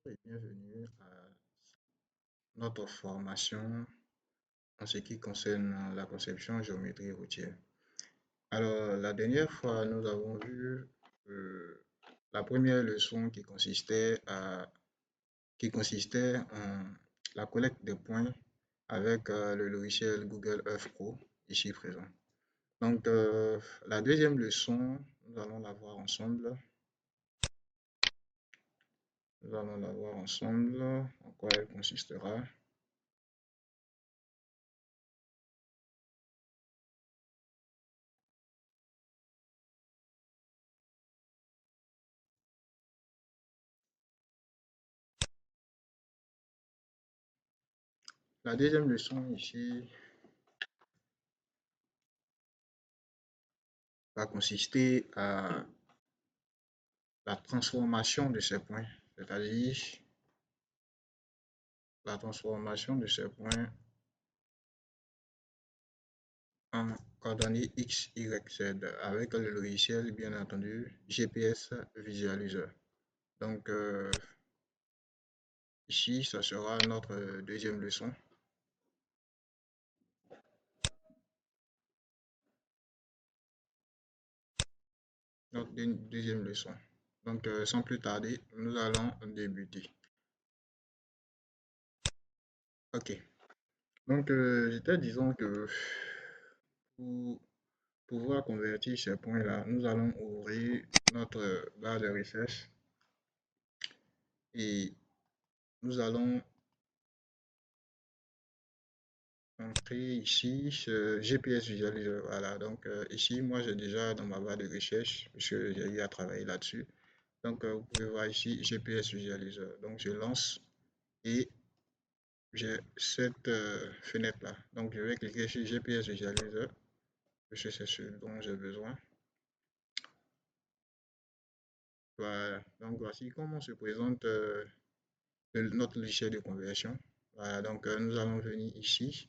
et bienvenue à notre formation en ce qui concerne la conception géométrie routière. Alors, la dernière fois, nous avons vu euh, la première leçon qui consistait en la collecte des points avec le logiciel Google Earth Pro, ici présent. Donc, la deuxième leçon, nous allons la voir ensemble. Nous allons la voir ensemble, en quoi elle consistera. La deuxième leçon ici va consister à la transformation de ces points, c'est-à-dire la transformation de ces points en coordonnées X, Y, Z avec le logiciel, bien entendu, GPS Visualizer. Donc, ici, ça sera notre deuxième leçon. Notre deuxième leçon. Donc, sans plus tarder, nous allons débuter. OK. Donc, j'étais disant que pour pouvoir convertir ces points-là, nous allons ouvrir notre barre de recherche et nous allons entrer ici ce GPS Visualizer. Voilà, donc ici, moi j'ai déjà dans ma barre de recherche, puisque j'ai eu à travailler là-dessus. Donc, vous pouvez voir ici GPS Visualizer. Donc, je lance et j'ai cette fenêtre-là. Donc, je vais cliquer sur GPS Visualizer, parce que c'est ce dont j'ai besoin. Voilà, donc voici comment se présente notre logiciel de conversion. Voilà, donc nous allons venir ici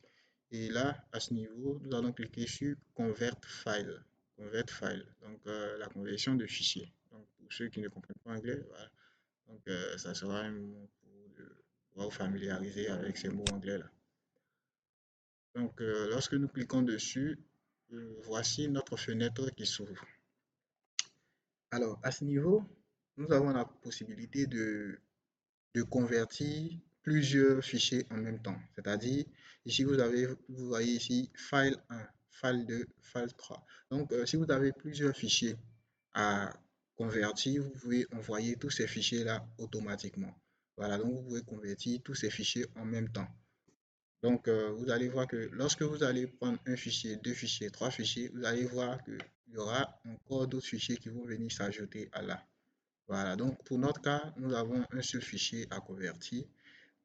et là, à ce niveau, nous allons cliquer sur Convert File. Convert File, donc la conversion de fichiers. Donc pour ceux qui ne comprennent pas anglais, voilà. Donc ça sera un moment pour vous familiariser avec ces mots anglais là. Donc lorsque nous cliquons dessus, voici notre fenêtre qui s'ouvre. Alors à ce niveau, nous avons la possibilité de convertir plusieurs fichiers en même temps. C'est-à-dire, ici, vous voyez ici, file 1, file 2, file 3. Donc, si vous avez plusieurs fichiers à convertir, vous pouvez envoyer tous ces fichiers-là automatiquement. Voilà, donc vous pouvez convertir tous ces fichiers en même temps. Donc, vous allez voir que lorsque vous allez prendre un fichier, deux fichiers, trois fichiers, vous allez voir qu'il y aura encore d'autres fichiers qui vont venir s'ajouter à là. Voilà, donc pour notre cas, nous avons un seul fichier à convertir.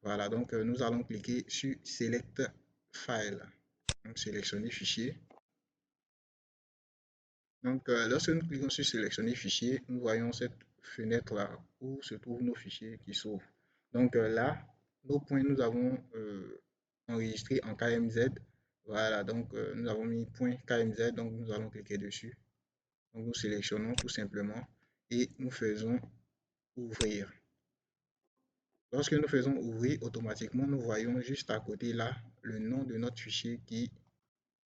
Voilà, donc nous allons cliquer sur Select File. Donc, sélectionner fichier. Donc, lorsque nous cliquons sur Sélectionner fichier, nous voyons cette fenêtre-là où se trouvent nos fichiers qui s'ouvrent. Donc là, nos points, nous avons enregistré en KMZ. Voilà, donc nous avons mis point KMZ, donc nous allons cliquer dessus. Donc nous sélectionnons tout simplement et nous faisons ouvrir. Lorsque nous faisons ouvrir, automatiquement, nous voyons juste à côté là le nom de notre fichier qui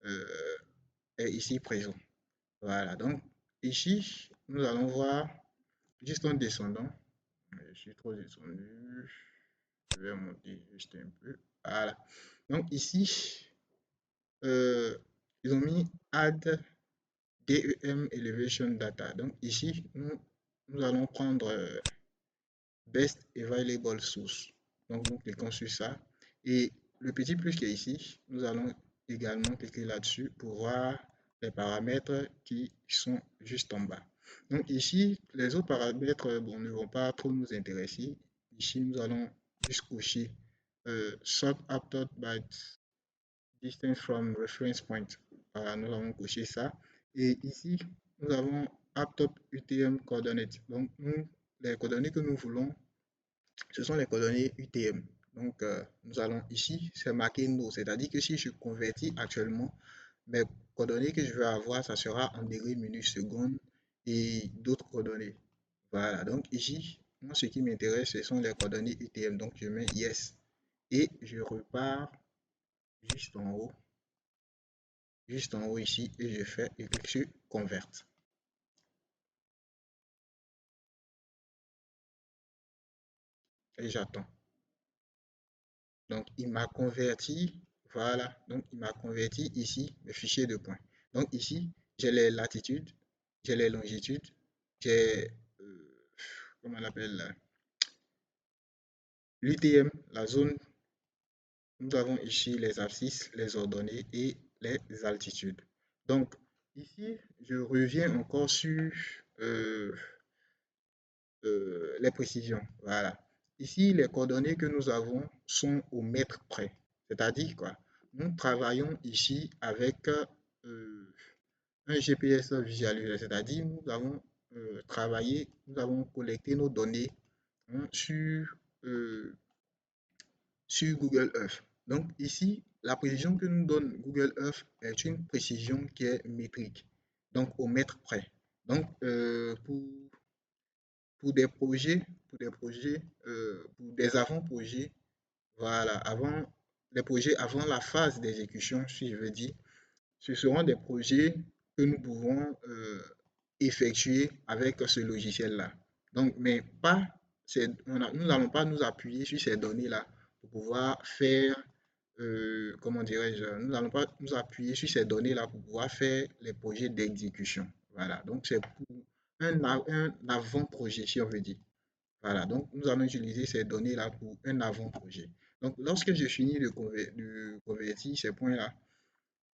euh, est ici présent. Voilà, donc ici, nous allons voir juste en descendant. Je suis trop descendu. Je vais monter juste un peu. Voilà. Donc ici, euh, ils ont mis Add DEM Elevation Data. Donc ici, nous allons prendre Best Available Source. Donc nous cliquons sur ça. Et le petit plus qui est ici, nous allons également cliquer là-dessus pour voir les paramètres qui sont juste en bas. Donc ici, les autres paramètres bon, ne vont pas trop nous intéresser. Ici, nous allons juste cocher Sort Update by Distance from Reference Point. Voilà, nous allons cocher ça. Et ici, nous avons Update UTM Coordinates. Donc, les coordonnées que nous voulons, ce sont les coordonnées UTM. Donc, nous allons ici, c'est marqué no, c'est-à-dire que si je convertis actuellement, mes coordonnées que je vais avoir, ça sera en degrés, minutes, secondes et d'autres coordonnées. Voilà, donc ici, moi, ce qui m'intéresse, ce sont les coordonnées UTM. Donc, je mets yes. Et je repars juste en haut, ici, et je fais et clique sur Convert. Et j'attends. Donc, il m'a converti, voilà. Donc, il m'a converti ici, le fichier de points. Donc, ici, j'ai les latitudes, j'ai les longitudes, j'ai, comment on appelle, l'UTM, la zone. Nous avons ici les abscisses, les ordonnées et les altitudes. Donc, ici, je reviens encore sur euh, les précisions. Voilà. Ici, les coordonnées que nous avons sont au mètre près. C'est-à-dire quoi? Nous travaillons ici avec un GPS visualisé. C'est-à-dire nous avons travaillé, nous avons collecté nos données hein, euh, sur Google Earth. Donc ici, la précision que nous donne Google Earth est une précision qui est métrique, donc au mètre près. Donc pour des avant-projets, voilà, avant les projets avant la phase d'exécution, si je veux dire, ce seront des projets que nous pouvons effectuer avec ce logiciel-là. Donc, mais pas, nous n'allons pas nous appuyer sur ces données-là pour pouvoir faire, comment dirais-je, nous n'allons pas nous appuyer sur ces données-là pour pouvoir faire les projets d'exécution. Voilà, donc c'est pour un avant-projet, si on veut dire. Voilà, donc nous allons utiliser ces données-là pour un avant-projet. Donc, lorsque je finis de convertir ces points-là,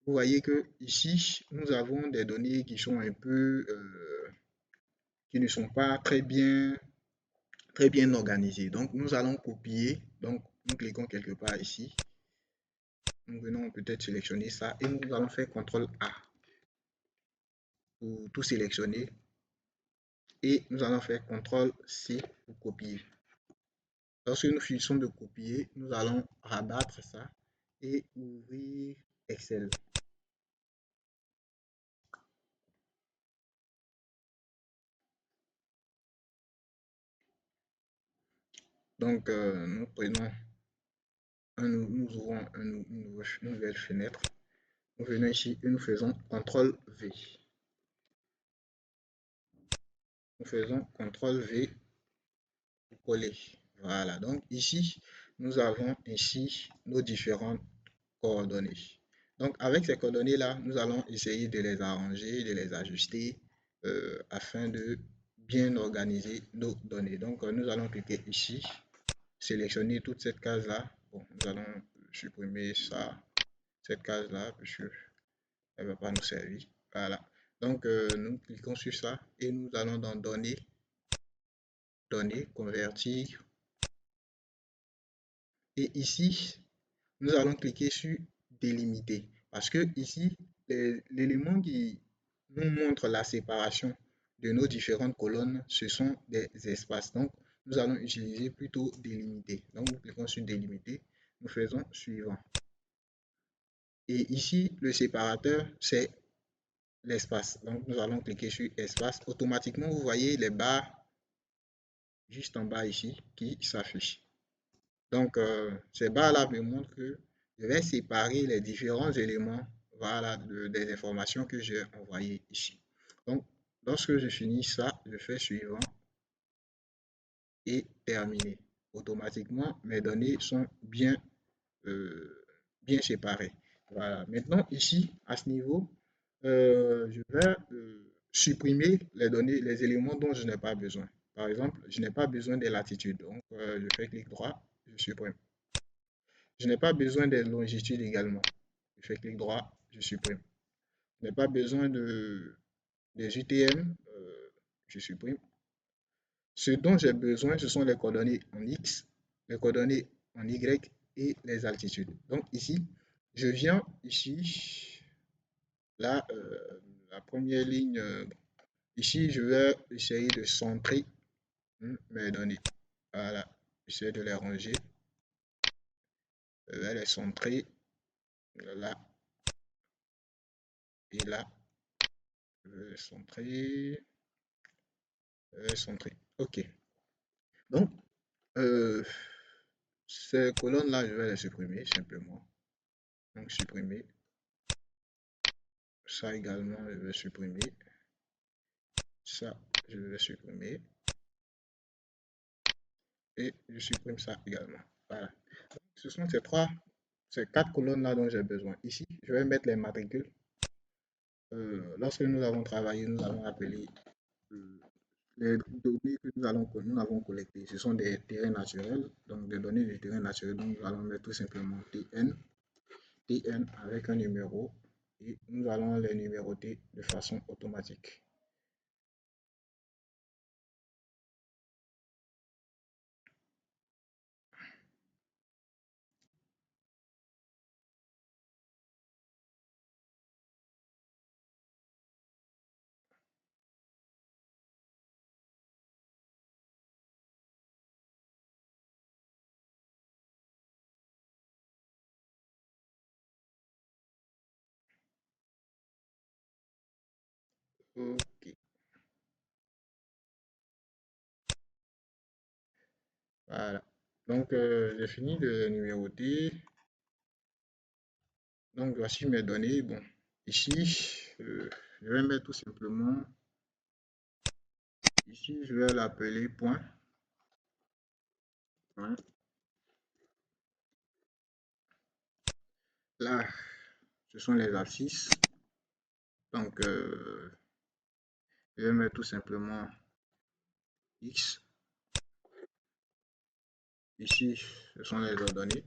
vous voyez que ici, nous avons des données qui sont un peu, qui ne sont pas très bien organisées. Donc, nous allons copier. Donc, nous cliquons quelque part ici. Nous venons peut-être sélectionner ça et nous allons faire CTRL A pour tout sélectionner. Et nous allons faire CTRL C pour copier. Lorsque nous finissons de copier, nous allons rabattre ça et ouvrir Excel. Donc, nous prenons, nous ouvrons une nouvelle fenêtre. Nous venons ici et nous faisons CTRL V. Nous faisons CTRL V pour coller. Voilà, donc ici, nous avons ici nos différentes coordonnées. Donc, avec ces coordonnées-là, nous allons essayer de les arranger, de les ajuster afin de bien organiser nos données. Donc, nous allons cliquer ici, sélectionner toute cette case-là. Bon, nous allons supprimer ça, cette case-là, puisque elle ne va pas nous servir. Voilà. Donc, nous cliquons sur ça et nous allons dans données, convertir. Et ici, nous allons cliquer sur délimiter. Parce que ici, l'élément qui nous montre la séparation de nos différentes colonnes, ce sont des espaces. Donc, nous allons utiliser plutôt délimiter. Donc, nous cliquons sur délimiter. Nous faisons suivant. Et ici, le séparateur, c'est l'espace. Donc, nous allons cliquer sur espace. Automatiquement, vous voyez les barres juste en bas ici qui s'affichent. Donc, ces barres-là me montrent que je vais séparer les différents éléments voilà, des informations que j'ai envoyées ici. Donc, lorsque je finis ça, je fais suivant et terminer. Automatiquement, mes données sont bien séparées. Voilà. Maintenant, ici, à ce niveau, je vais supprimer les données, les éléments dont je n'ai pas besoin. Par exemple, je n'ai pas besoin des latitudes. Donc, je fais clic droit, je supprime. Je n'ai pas besoin des longitudes également. Je fais clic droit, je supprime. Je n'ai pas besoin des UTM, je supprime. Ce dont j'ai besoin, ce sont les coordonnées en X, les coordonnées en Y et les altitudes. Donc ici, je viens ici, là, la première ligne, ici, je vais essayer de centrer mes données. Voilà, j'essaie de les ranger. Je vais les centrer là et là. Je vais les centrer. OK. Donc, euh, ces colonnes-là, je vais les supprimer simplement. Donc, supprimer. Ça également, je vais supprimer. Ça, je vais supprimer. Et je supprime ça également. Voilà. Ce sont ces quatre colonnes-là dont j'ai besoin. Ici, je vais mettre les matricules. Lorsque nous avons travaillé, nous avons appelé euh, les données que nous avons collectées. Ce sont des terrains naturels, donc des données du terrain naturel. Donc, nous allons mettre tout simplement TN avec un numéro et nous allons les numéroter de façon automatique. Ok, voilà. Donc, j'ai fini de les numéroter. Donc, voici mes données. Bon, ici, je vais mettre tout simplement, ici, je vais l'appeler point. Point. Là, ce sont les abscisses. Donc, je vais mettre tout simplement X. Ici, ce sont les ordonnées.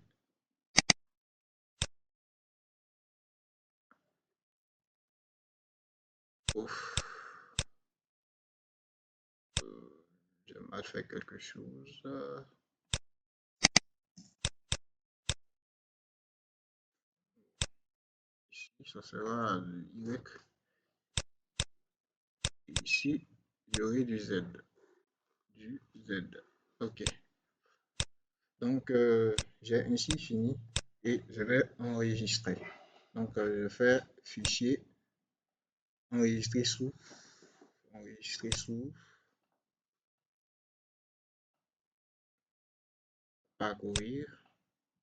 Ouf, j'ai mal fait quelque chose. Ici, ça sera Y. Et ici, j'aurai du Z. Du Z. OK. Donc, j'ai ainsi fini et je vais enregistrer. Donc, je fais fichier, enregistrer sous, parcourir.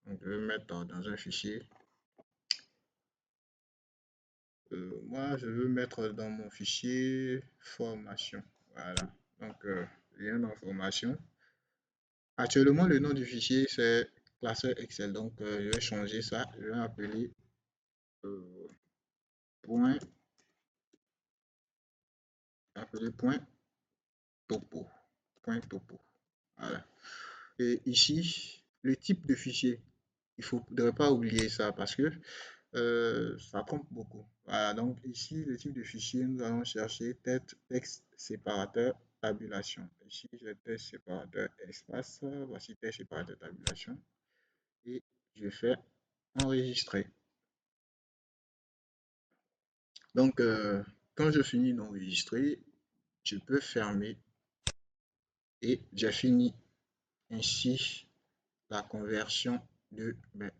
Donc, je vais mettre dans un fichier. Moi, je veux mettre dans mon fichier formation. Voilà. Donc, lien d'information. Actuellement, le nom du fichier, c'est classeur Excel. Donc, je vais changer ça. Je vais appeler euh, point, point topo. Point topo. Voilà. Et ici, le type de fichier, il ne faudrait pas oublier ça parce que ça trompe beaucoup. Voilà, donc ici, le type de fichier, nous allons chercher texte séparateur tabulation. Ici, j'ai texte séparateur espace, voici texte séparateur tabulation et je fais enregistrer. Donc, quand je finis d'enregistrer, je peux fermer et j'ai fini ainsi la conversion de mes